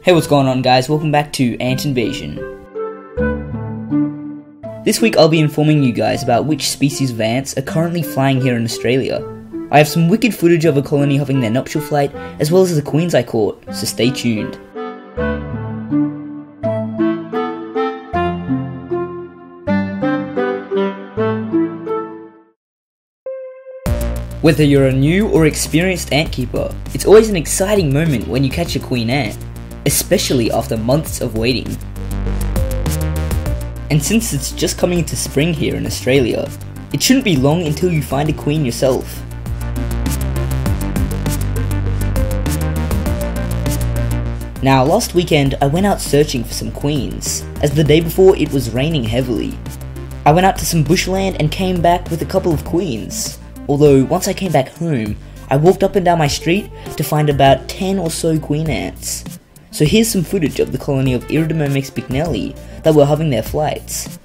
Hey, what's going on guys, welcome back to Ant Invasion. This week I'll be informing you guys about which species of ants are currently flying here in Australia. I have some wicked footage of a colony having their nuptial flight, as well as the queens I caught, so stay tuned. Whether you're a new or experienced ant keeper, it's always an exciting moment when you catch a queen ant, especially after months of waiting. And since it's just coming into spring here in Australia, it shouldn't be long until you find a queen yourself. Now, last weekend I went out searching for some queens, as the day before it was raining heavily. I went out to some bushland and came back with a couple of queens, although once I came back home, I walked up and down my street to find about 10 or so queen ants. So here's some footage of the colony of Iridomyrmex bicknelli that were having their flights.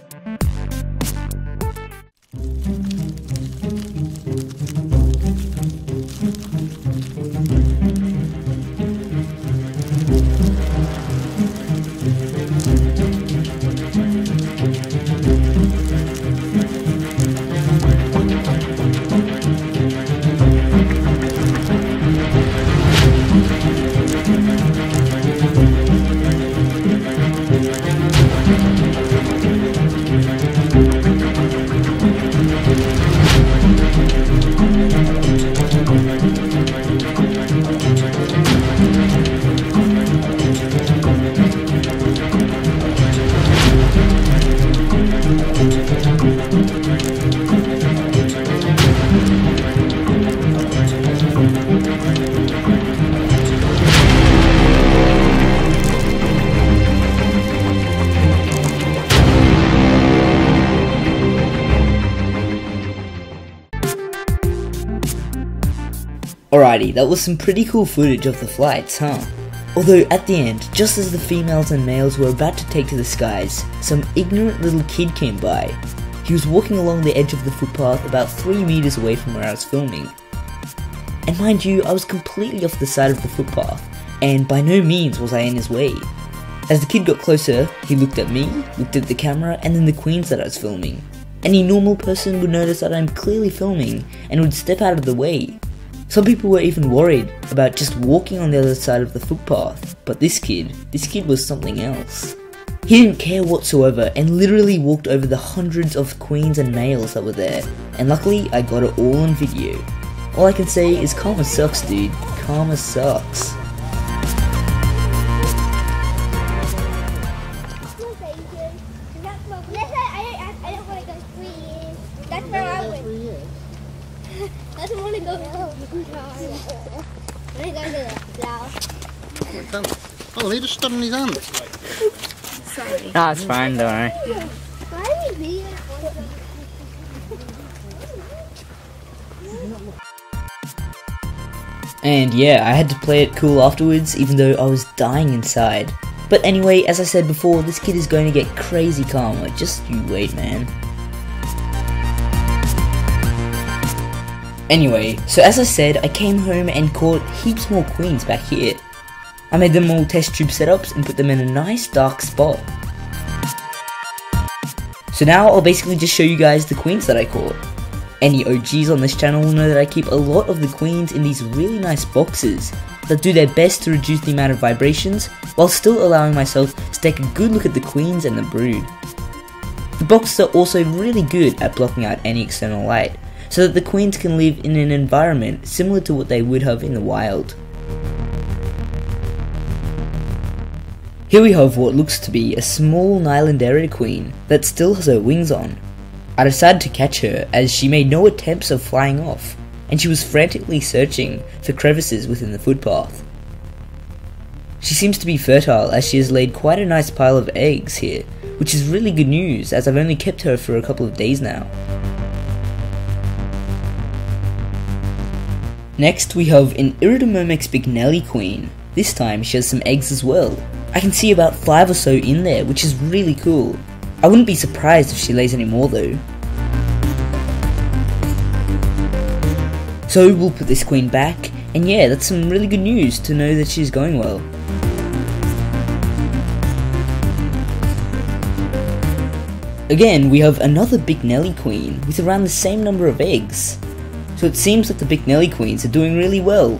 Alrighty, that was some pretty cool footage of the flights, huh? Although at the end, just as the females and males were about to take to the skies, some ignorant little kid came by. He was walking along the edge of the footpath about 3 meters away from where I was filming. And mind you, I was completely off the side of the footpath, and by no means was I in his way. As the kid got closer, he looked at me, looked at the camera, and then the queens that I was filming. Any normal person would notice that I'm clearly filming, and would step out of the way. Some people were even worried about just walking on the other side of the footpath, but this kid was something else. He didn't care whatsoever and literally walked over the hundreds of queens and males that were there, and luckily I got it all on video. All I can say is karma sucks, dude. Karma sucks. Oh, he just stood on his hand. Sorry. No, it's fine, don't worry. And yeah, I had to play it cool afterwards, even though I was dying inside. But anyway, as I said before, this kid is going to get crazy karma. Just you wait, man. Anyway, so as I said, I came home and caught heaps more queens back here. I made them all test tube setups and put them in a nice dark spot. So now I'll basically just show you guys the queens that I caught. Any OGs on this channel will know that I keep a lot of the queens in these really nice boxes that do their best to reduce the amount of vibrations while still allowing myself to take a good look at the queens and the brood. The boxes are also really good at blocking out any external light, so that the queens can live in an environment similar to what they would have in the wild. Here we have what looks to be a small Nylandera queen that still has her wings on. I decided to catch her as she made no attempts of flying off, and she was frantically searching for crevices within the footpath. She seems to be fertile as she has laid quite a nice pile of eggs here, which is really good news as I've only kept her for a couple of days now. Next we have an Iridomyrmex bicknelli queen. This time she has some eggs as well. I can see about 5 or so in there, which is really cool. I wouldn't be surprised if she lays any more though. So we'll put this queen back, and yeah, that's some really good news to know that she's going well. Again, we have another Bignelli queen with around the same number of eggs. So it seems that the Bignelli queens are doing really well.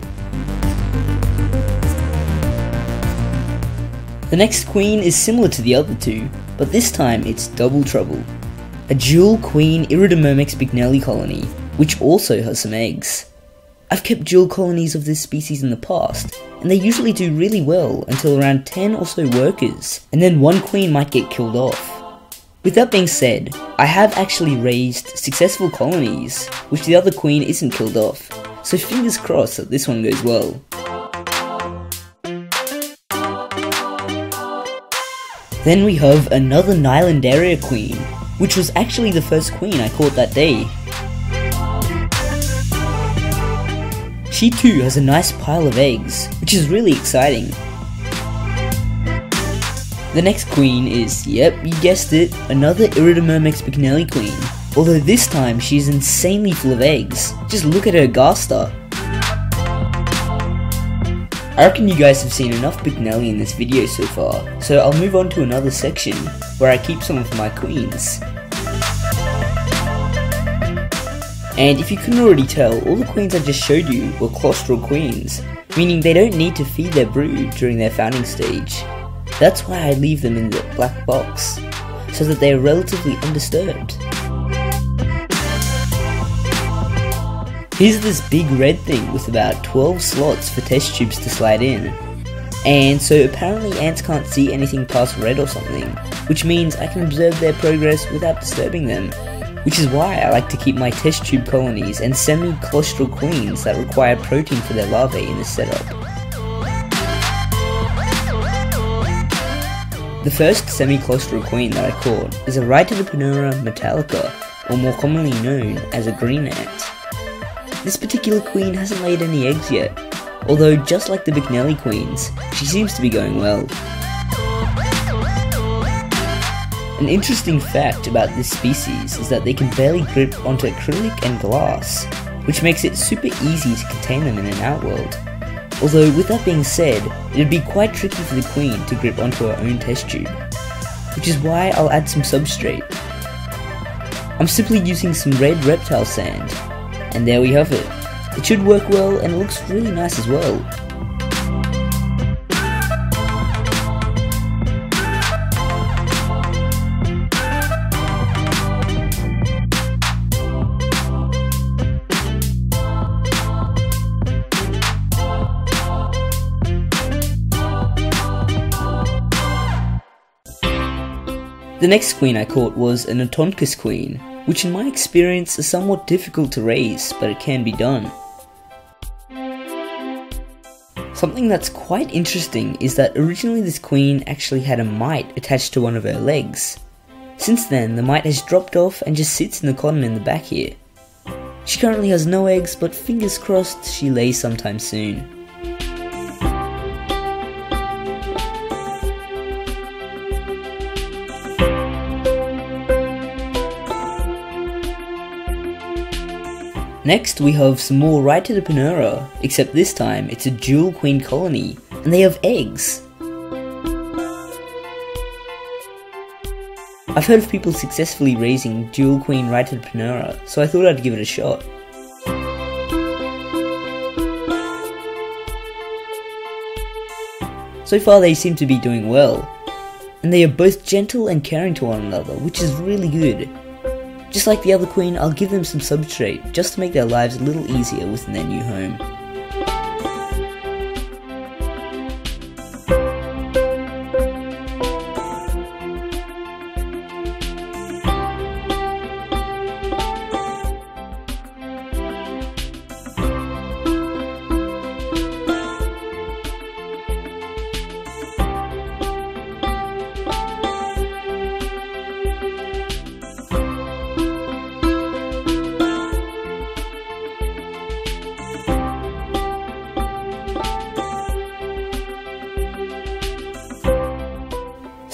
The next queen is similar to the other two, but this time it's double trouble. A dual queen Iridomyrmex bignelli colony, which also has some eggs. I've kept dual colonies of this species in the past, and they usually do really well until around 10 or so workers, and then one queen might get killed off. With that being said, I have actually raised successful colonies, which the other queen isn't killed off, so fingers crossed that this one goes well. Then we have another Nylandaria queen, which was actually the first queen I caught that day. She too has a nice pile of eggs, which is really exciting. The next queen is, yep, you guessed it, another Iridomyrmex bignelli queen, although this time she is insanely full of eggs. Just look at her gaster. I reckon you guys have seen enough bignelli in this video so far, so I'll move on to another section where I keep some of my queens. And if you couldn't already tell, all the queens I just showed you were claustral queens, meaning they don't need to feed their brood during their founding stage. That's why I leave them in the black box, so that they are relatively undisturbed. Here's this big red thing with about 12 slots for test tubes to slide in. And so apparently ants can't see anything past red or something, which means I can observe their progress without disturbing them. Which is why I like to keep my test tube colonies and semi-claustral queens that require protein for their larvae in this setup. The first semi-claustral queen that I caught is a Rhytidoponura metallica, or more commonly known as a green ant. This particular queen hasn't laid any eggs yet, although just like the bignelli queens, she seems to be going well. An interesting fact about this species is that they can barely grip onto acrylic and glass, which makes it super easy to contain them in an outworld. Although with that being said, it'd be quite tricky for the queen to grip onto her own test tube, which is why I'll add some substrate. I'm simply using some red reptile sand, and there we have it. It should work well and it looks really nice as well. The next queen I caught was an Otonchus queen, which in my experience is somewhat difficult to raise, but it can be done. Something that's quite interesting is that originally this queen actually had a mite attached to one of her legs. Since then, the mite has dropped off and just sits in the cotton in the back here. She currently has no eggs, but fingers crossed she lays sometime soon. Next we have some more Rhytidoponura, except this time it's a dual queen colony, and they have eggs. I've heard of people successfully raising dual queen Rhytidoponura, so I thought I'd give it a shot. So far they seem to be doing well, and they are both gentle and caring to one another, which is really good. Just like the other queen, I'll give them some substrate, just to make their lives a little easier within their new home.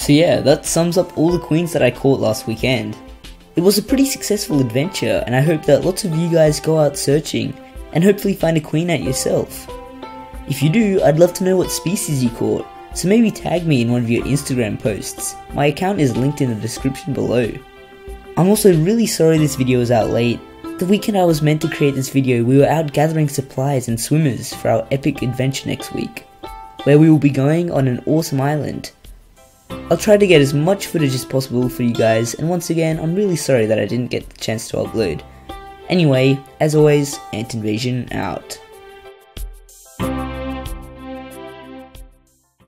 So yeah, that sums up all the queens that I caught last weekend. It was a pretty successful adventure, and I hope that lots of you guys go out searching and hopefully find a queen ant yourself. If you do, I'd love to know what species you caught, so maybe tag me in one of your Instagram posts. My account is linked in the description below. I'm also really sorry this video is out late. The weekend I was meant to create this video, we were out gathering supplies and swimmers for our epic adventure next week, where we will be going on an awesome island. I'll try to get as much footage as possible for you guys, and once again, I'm really sorry that I didn't get the chance to upload. Anyway, as always, Ant Invasion out.